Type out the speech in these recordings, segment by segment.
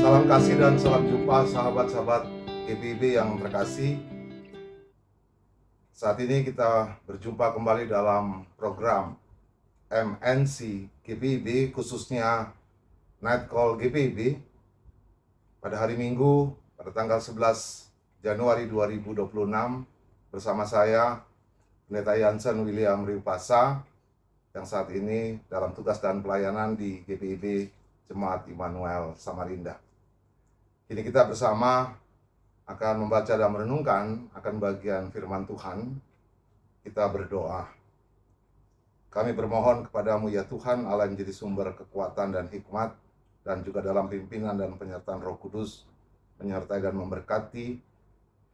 Salam kasih dan salam jumpa sahabat-sahabat GPIB yang terkasih. Saat ini kita berjumpa kembali dalam program MNC GPIB, khususnya Night Call GPIB pada hari Minggu pada tanggal 11 Januari 2026 bersama saya Pendeta Jansen William Riupasa yang saat ini dalam tugas dan pelayanan di GPIB Jemaat Immanuel Samarinda. Kini kita bersama akan membaca dan merenungkan akan bagian firman Tuhan. Kita berdoa. Kami bermohon kepadamu ya Tuhan Allah yang jadi sumber kekuatan dan hikmat, dan juga dalam pimpinan dan penyertaan Roh Kudus, menyertai dan memberkati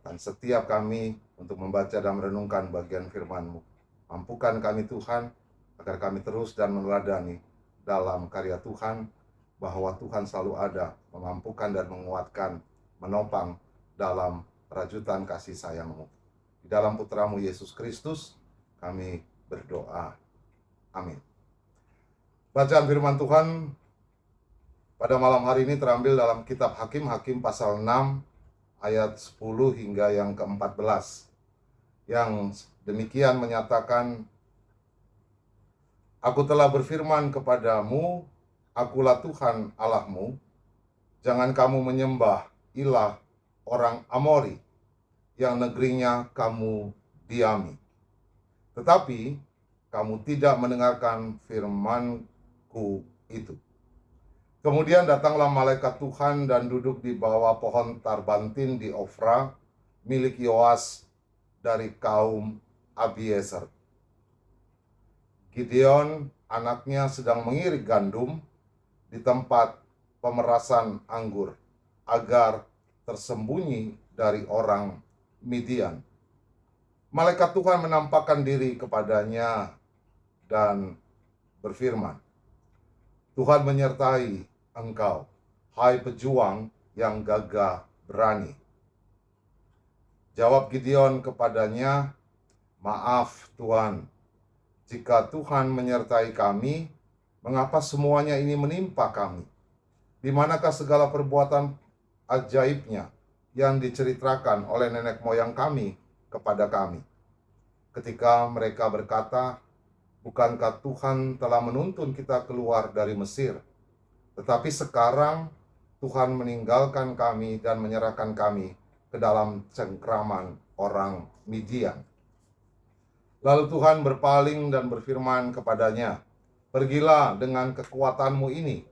dan setiap kami untuk membaca dan merenungkan bagian firman-Mu. Mampukan kami Tuhan agar kami terus dan meneladani dalam karya Tuhan, bahwa Tuhan selalu ada memampukan dan menguatkan, menopang dalam rajutan kasih sayang-Mu. Di dalam Putra-Mu Yesus Kristus kami berdoa. Amin. Bacaan firman Tuhan pada malam hari ini terambil dalam kitab Hakim pasal 6 ayat 10 hingga yang ke-14. Yang demikian menyatakan, Aku telah berfirman kepadamu, Akulah Tuhan Allahmu, jangan kamu menyembah ilah orang Amori yang negerinya kamu diami. Tetapi kamu tidak mendengarkan firman-Ku itu. Kemudian datanglah malaikat Tuhan dan duduk di bawah pohon tarbantin di Ofra, milik Yoas dari kaum Abiezer. Gideon anaknya sedang mengirik gandum di tempat pemerasan anggur, agar tersembunyi dari orang Midian. Malaikat Tuhan menampakkan diri kepadanya dan berfirman, Tuhan menyertai engkau, hai pejuang yang gagah berani. Jawab Gideon kepadanya, Maaf Tuhan, jika Tuhan menyertai kami, mengapa semuanya ini menimpa kami? Di manakah segala perbuatan ajaibnya yang diceritakan oleh nenek moyang kami kepada kami? Ketika mereka berkata, Bukankah Tuhan telah menuntun kita keluar dari Mesir? Tetapi sekarang Tuhan meninggalkan kami dan menyerahkan kami ke dalam cengkraman orang Midian. Lalu Tuhan berpaling dan berfirman kepadanya, Pergilah dengan kekuatanmu ini,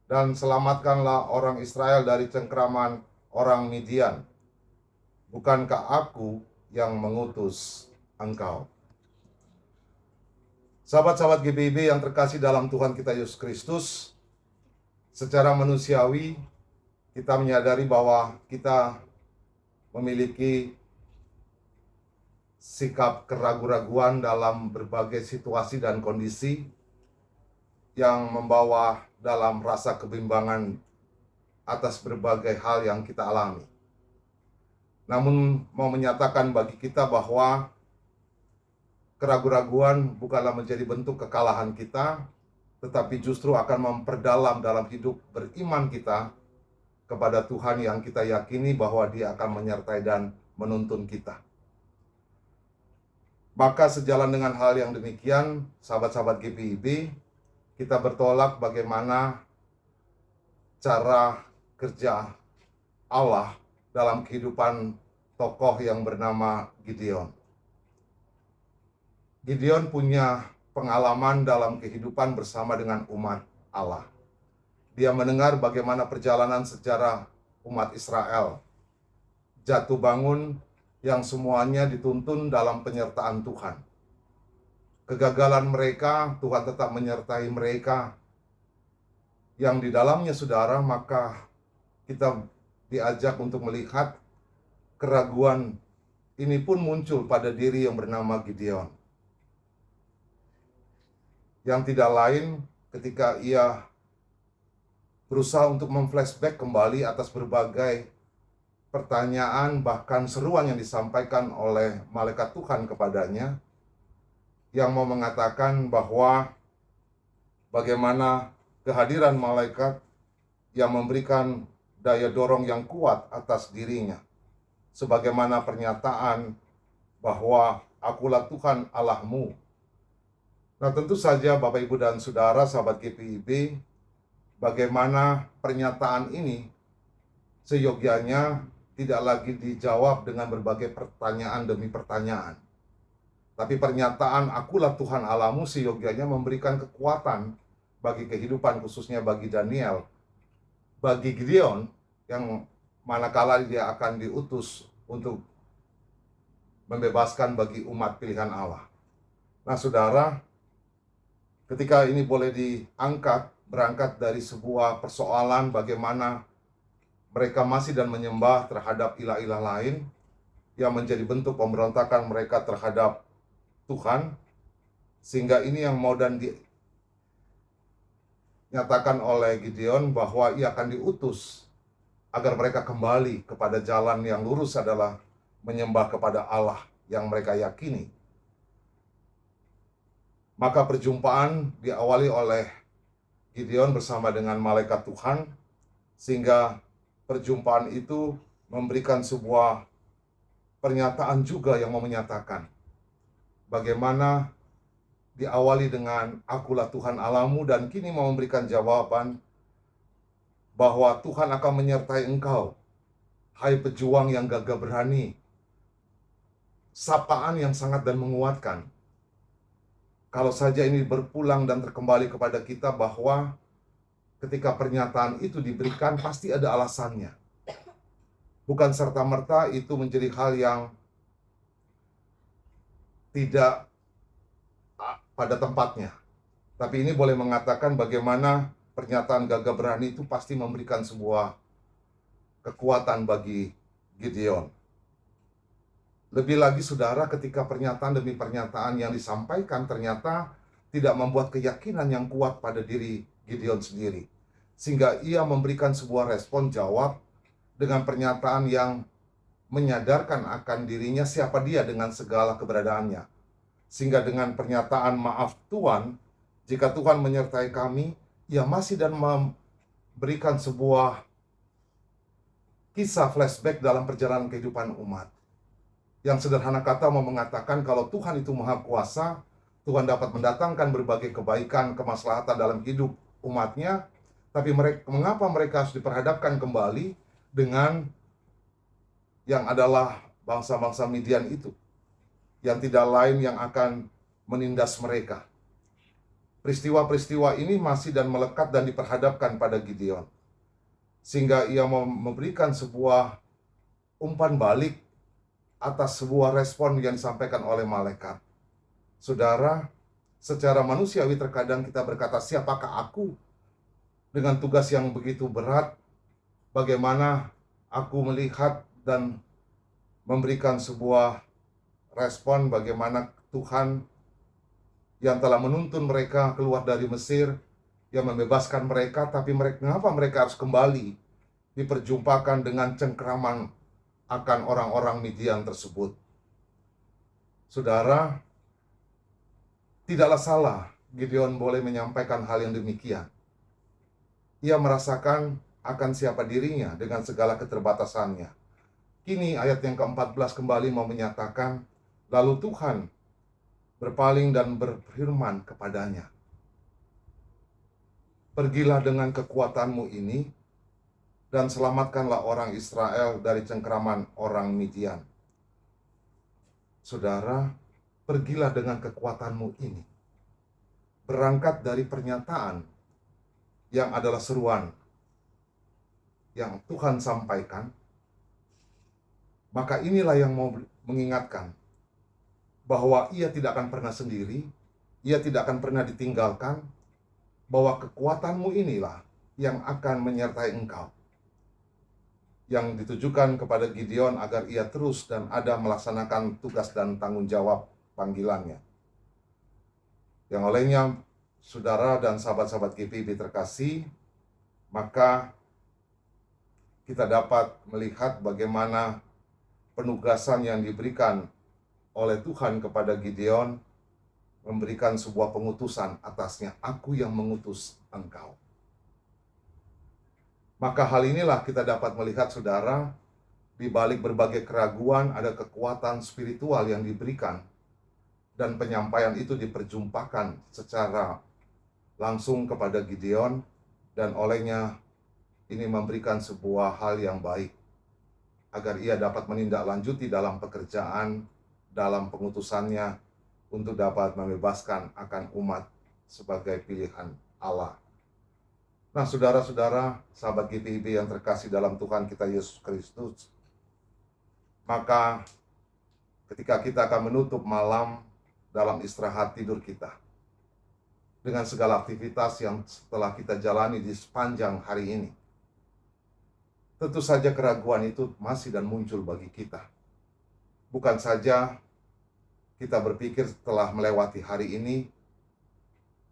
dan selamatkanlah orang Israel dari cengkraman orang Midian. Bukankah aku yang mengutus engkau? Sahabat-sahabat GPIB yang terkasih dalam Tuhan kita Yesus Kristus, secara manusiawi kita menyadari bahwa kita memiliki sikap keraguan-raguan dalam berbagai situasi dan kondisi yang membawa dalam rasa kebimbangan atas berbagai hal yang kita alami. Namun mau menyatakan bagi kita bahwa keraguan-raguan bukanlah menjadi bentuk kekalahan kita, tetapi justru akan memperdalam dalam hidup beriman kita kepada Tuhan yang kita yakini bahwa Dia akan menyertai dan menuntun kita. Maka sejalan dengan hal yang demikian, sahabat-sahabat GPIB, kita bertolak bagaimana cara kerja Allah dalam kehidupan tokoh yang bernama Gideon. Gideon punya pengalaman dalam kehidupan bersama dengan umat Allah. Dia mendengar bagaimana perjalanan sejarah umat Israel jatuh bangun yang semuanya dituntun dalam penyertaan Tuhan. Kegagalan mereka, Tuhan tetap menyertai mereka. Yang di dalamnya, saudara, maka kita diajak untuk melihat keraguan ini pun muncul pada diri yang bernama Gideon. Yang tidak lain ketika ia berusaha untuk memflashback kembali atas berbagai pertanyaan, bahkan seruan yang disampaikan oleh malaikat Tuhan kepadanya, yang mau mengatakan bahwa bagaimana kehadiran malaikat yang memberikan daya dorong yang kuat atas dirinya. Sebagaimana pernyataan bahwa akulah Tuhan Allahmu. Nah, tentu saja Bapak, Ibu, dan Saudara, sahabat GPIB, bagaimana pernyataan ini seyogyanya tidak lagi dijawab dengan berbagai pertanyaan demi pertanyaan. Tapi pernyataan akulah Tuhan Allahmu seyogyanya memberikan kekuatan bagi kehidupan, khususnya bagi Daniel, bagi Gideon, yang manakala dia akan diutus untuk membebaskan bagi umat pilihan Allah. Nah, saudara, ketika ini boleh diangkat, berangkat dari sebuah persoalan bagaimana mereka masih dan menyembah terhadap ilah-ilah lain yang menjadi bentuk pemberontakan mereka terhadap Tuhan, sehingga ini yang mau dan dinyatakan oleh Gideon bahwa ia akan diutus agar mereka kembali kepada jalan yang lurus adalah menyembah kepada Allah yang mereka yakini. Maka perjumpaan diawali oleh Gideon bersama dengan malaikat Tuhan, sehingga perjumpaan itu memberikan sebuah pernyataan juga yang mau menyatakan bagaimana diawali dengan akulah Tuhan Allahmu, dan kini mau memberikan jawaban bahwa Tuhan akan menyertai engkau, hai pejuang yang gagah berani. Sapaan yang sangat dan menguatkan. Kalau saja ini berpulang dan terkembali kepada kita bahwa ketika pernyataan itu diberikan pasti ada alasannya. Bukan serta-merta itu menjadi hal yang tidak pada tempatnya. Tapi ini boleh mengatakan bagaimana pernyataan gagah berani itu pasti memberikan sebuah kekuatan bagi Gideon. Lebih lagi, saudara, ketika pernyataan demi pernyataan yang disampaikan ternyata tidak membuat keyakinan yang kuat pada diri Gideon sendiri, sehingga ia memberikan sebuah respon jawab dengan pernyataan yang menyadarkan akan dirinya siapa dia dengan segala keberadaannya. Sehingga dengan pernyataan maaf Tuhan, jika Tuhan menyertai kami, ia masih dan memberikan sebuah kisah flashback dalam perjalanan kehidupan umat. Yang sederhana kata mau mengatakan kalau Tuhan itu maha kuasa, Tuhan dapat mendatangkan berbagai kebaikan, kemaslahatan dalam hidup umatnya, tapi mengapa mereka harus diperhadapkan kembali dengan yang adalah bangsa-bangsa Midian itu, yang tidak lain yang akan menindas mereka. Peristiwa-peristiwa ini masih dan melekat dan diperhadapkan pada Gideon, sehingga ia memberikan sebuah umpan balik atas sebuah respon yang disampaikan oleh malaikat. Saudara, secara manusiawi terkadang kita berkata, siapakah aku dengan tugas yang begitu berat? Bagaimana aku melihat dan memberikan sebuah respon bagaimana Tuhan yang telah menuntun mereka keluar dari Mesir, yang membebaskan mereka, tapi mengapa mereka harus kembali diperjumpakan dengan cengkraman akan orang-orang Midian tersebut? Saudara, tidaklah salah Gideon boleh menyampaikan hal yang demikian. Ia merasakan akan siapa dirinya dengan segala keterbatasannya. Kini ayat yang ke-14 kembali mau menyatakan, lalu Tuhan berpaling dan berfirman kepadanya, pergilah dengan kekuatanmu ini dan selamatkanlah orang Israel dari cengkraman orang Midian. Saudara, pergilah dengan kekuatanmu ini. Berangkat dari pernyataan yang adalah seruan yang Tuhan sampaikan, maka inilah yang mau mengingatkan bahwa ia tidak akan pernah sendiri, ia tidak akan pernah ditinggalkan, bahwa kekuatanmu inilah yang akan menyertai engkau. Yang ditujukan kepada Gideon agar ia terus dan ada melaksanakan tugas dan tanggung jawab panggilannya. Yang olehnya, saudara dan sahabat-sahabat GPIB terkasih, maka kita dapat melihat bagaimana penugasan yang diberikan oleh Tuhan kepada Gideon memberikan sebuah pengutusan atasnya, aku yang mengutus engkau. Maka hal inilah kita dapat melihat, saudara, di balik berbagai keraguan ada kekuatan spiritual yang diberikan, dan penyampaian itu diperjumpakan secara langsung kepada Gideon, dan olehnya ini memberikan sebuah hal yang baik agar ia dapat menindaklanjuti dalam pekerjaan, dalam pengutusannya untuk dapat membebaskan akan umat sebagai pilihan Allah. Nah, saudara-saudara, sahabat GPIB yang terkasih dalam Tuhan kita Yesus Kristus, maka ketika kita akan menutup malam dalam istirahat tidur kita, dengan segala aktivitas yang telah kita jalani di sepanjang hari ini, tentu saja keraguan itu masih dan muncul bagi kita. Bukan saja kita berpikir setelah melewati hari ini,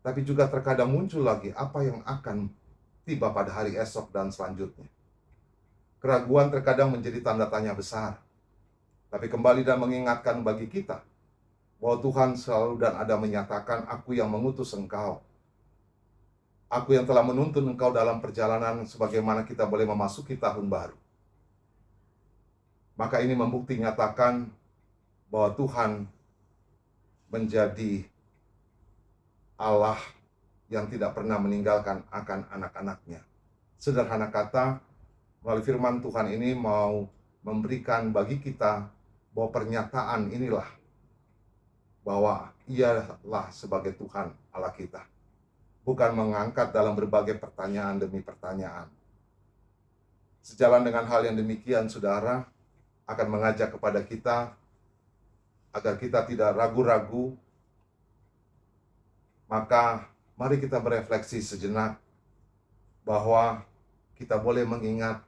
tapi juga terkadang muncul lagi apa yang akan tiba pada hari esok dan selanjutnya. Keraguan terkadang menjadi tanda tanya besar, tapi kembali dan mengingatkan bagi kita bahwa Tuhan selalu dan ada menyatakan, "Aku yang mengutus engkau. Aku yang telah menuntun engkau dalam perjalanan sebagaimana kita boleh memasuki tahun baru." Maka ini membukti nyatakan bahwa Tuhan menjadi Allah yang tidak pernah meninggalkan akan anak-anaknya. Sederhana kata, melalui firman Tuhan ini mau memberikan bagi kita bahwa pernyataan inilah bahwa Ialah sebagai Tuhan Allah kita. Bukan mengangkat dalam berbagai pertanyaan demi pertanyaan. Sejalan dengan hal yang demikian, saudara, akan mengajak kepada kita agar kita tidak ragu-ragu. Maka mari kita berefleksi sejenak bahwa kita boleh mengingat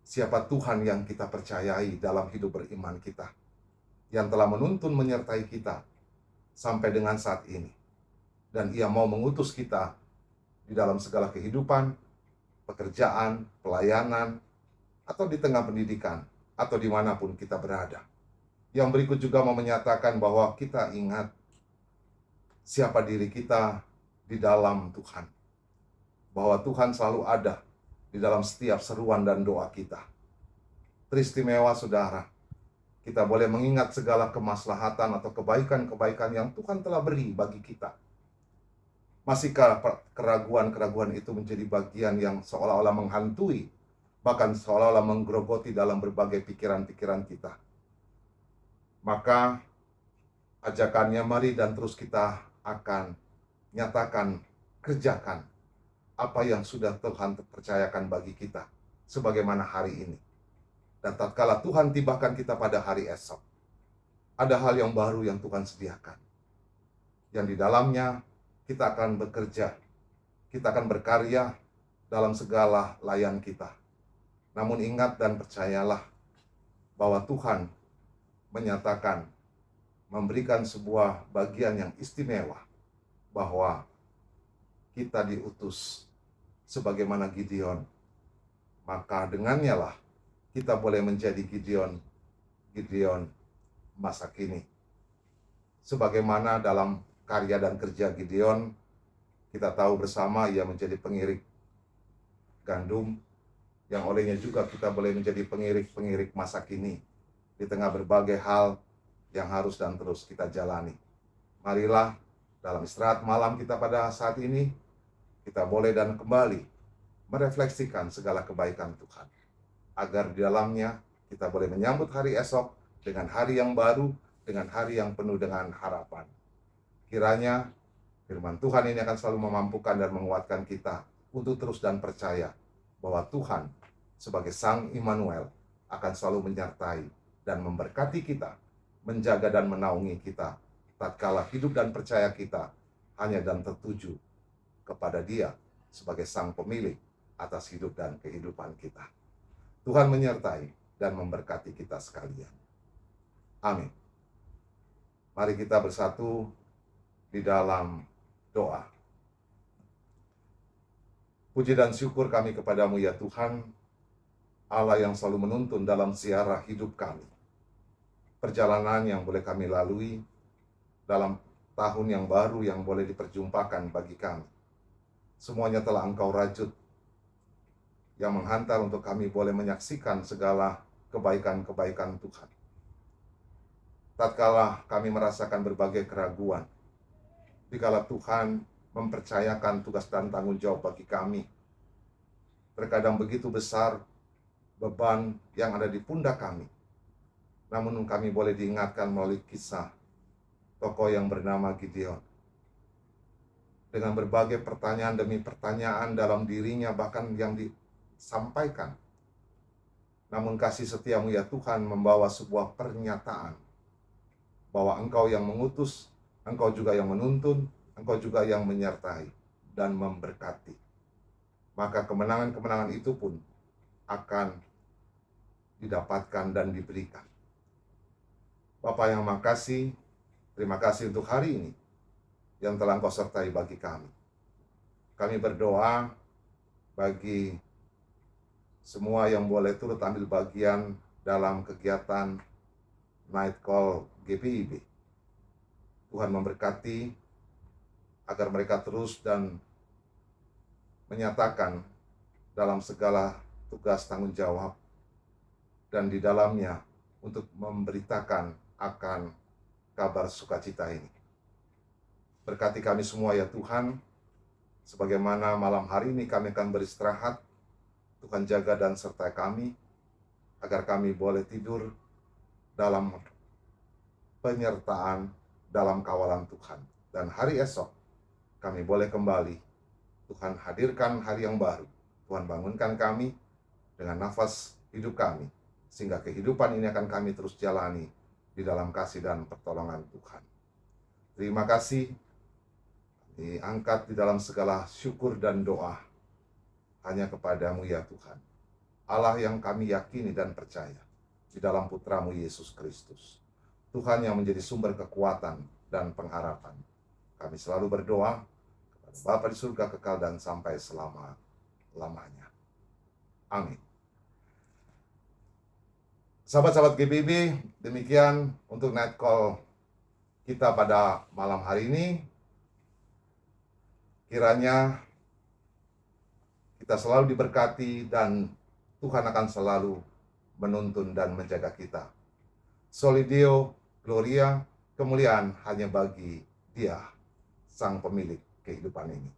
siapa Tuhan yang kita percayai dalam hidup beriman kita, yang telah menuntun menyertai kita sampai dengan saat ini. Dan Ia mau mengutus kita di dalam segala kehidupan, pekerjaan, pelayanan, atau di tengah pendidikan, atau dimanapun kita berada. Yang berikut juga mau menyatakan bahwa kita ingat siapa diri kita di dalam Tuhan. Bahwa Tuhan selalu ada di dalam setiap seruan dan doa kita. Teristimewa, saudara, kita boleh mengingat segala kemaslahatan atau kebaikan-kebaikan yang Tuhan telah beri bagi kita. Masihkah keraguan-keraguan itu menjadi bagian yang seolah-olah menghantui, bahkan seolah-olah menggerogoti dalam berbagai pikiran-pikiran kita? Maka ajakannya, mari dan terus kita akan nyatakan, kerjakan apa yang sudah Tuhan percayakan bagi kita sebagaimana hari ini. Dan tatkala Tuhan tibakan kita pada hari esok, ada hal yang baru yang Tuhan sediakan, yang di dalamnya kita akan bekerja, kita akan berkarya dalam segala layan kita. Namun ingat dan percayalah bahwa Tuhan menyatakan, memberikan sebuah bagian yang istimewa, bahwa kita diutus sebagaimana Gideon. Maka dengannya lah kita boleh menjadi Gideon masa kini. Sebagaimana dalam karya dan kerja Gideon, kita tahu bersama ia menjadi pengirik gandum, yang olehnya juga kita boleh menjadi pengirik masa kini di tengah berbagai hal yang harus dan terus kita jalani. Marilah dalam istirahat malam kita pada saat ini, kita boleh dan kembali merefleksikan segala kebaikan Tuhan, agar di dalamnya kita boleh menyambut hari esok dengan hari yang baru, dengan hari yang penuh dengan harapan. Kiranya firman Tuhan ini akan selalu memampukan dan menguatkan kita untuk terus dan percaya bahwa Tuhan sebagai Sang Immanuel akan selalu menyertai dan memberkati kita, menjaga dan menaungi kita tatkala hidup dan percaya kita hanya dan tertuju kepada Dia sebagai Sang Pemilik atas hidup dan kehidupan kita. Tuhan menyertai dan memberkati kita sekalian. Amin. Mari kita bersatu di dalam doa. Puji dan syukur kami kepadamu ya Tuhan, Allah yang selalu menuntun dalam ziarah hidup kami. Perjalanan yang boleh kami lalui dalam tahun yang baru yang boleh diperjumpakan bagi kami. Semuanya telah Engkau rajut, yang menghantar untuk kami boleh menyaksikan segala kebaikan-kebaikan Tuhan. Tatkala kami merasakan berbagai keraguan, dikala Tuhan mempercayakan tugas dan tanggung jawab bagi kami, terkadang begitu besar beban yang ada di pundak kami. Namun kami boleh diingatkan melalui kisah tokoh yang bernama Gideon. Dengan berbagai pertanyaan demi pertanyaan dalam dirinya bahkan yang disampaikan. Namun kasih setiamu ya Tuhan membawa sebuah pernyataan bahwa Engkau yang mengutus, Engkau juga yang menuntun, Engkau juga yang menyertai dan memberkati. Maka kemenangan-kemenangan itu pun akan didapatkan dan diberikan. Bapa yang makasih, terima kasih untuk hari ini yang telah Engkau sertai bagi kami. Kami berdoa bagi semua yang boleh turut ambil bagian dalam kegiatan Night Call GPIB. Tuhan memberkati agar mereka terus dan menyatakan dalam segala tugas tanggung jawab dan di dalamnya untuk memberitakan akan kabar sukacita ini. Berkati kami semua ya Tuhan, sebagaimana malam hari ini kami akan beristirahat, Tuhan jaga dan sertai kami, agar kami boleh tidur dalam penyertaan, dalam kawalan Tuhan. Dan hari esok kami boleh kembali, Tuhan hadirkan hari yang baru, Tuhan bangunkan kami dengan nafas hidup kami, sehingga kehidupan ini akan kami terus jalani di dalam kasih dan pertolongan Tuhan. Terima kasih, diangkat di dalam segala syukur dan doa hanya kepadamu ya Tuhan, Allah yang kami yakini dan percaya di dalam Putramu Yesus Kristus, Tuhan yang menjadi sumber kekuatan dan pengharapan. Kami selalu berdoa kepada Bapa di surga kekal dan sampai selama-lamanya. Amin. Sahabat-sahabat GPIB, demikian untuk Night Call kita pada malam hari ini. Kiranya kita selalu diberkati dan Tuhan akan selalu menuntun dan menjaga kita. Soli Deo Gloria, kemuliaan hanya bagi Dia, Sang Pemilik kehidupan ini.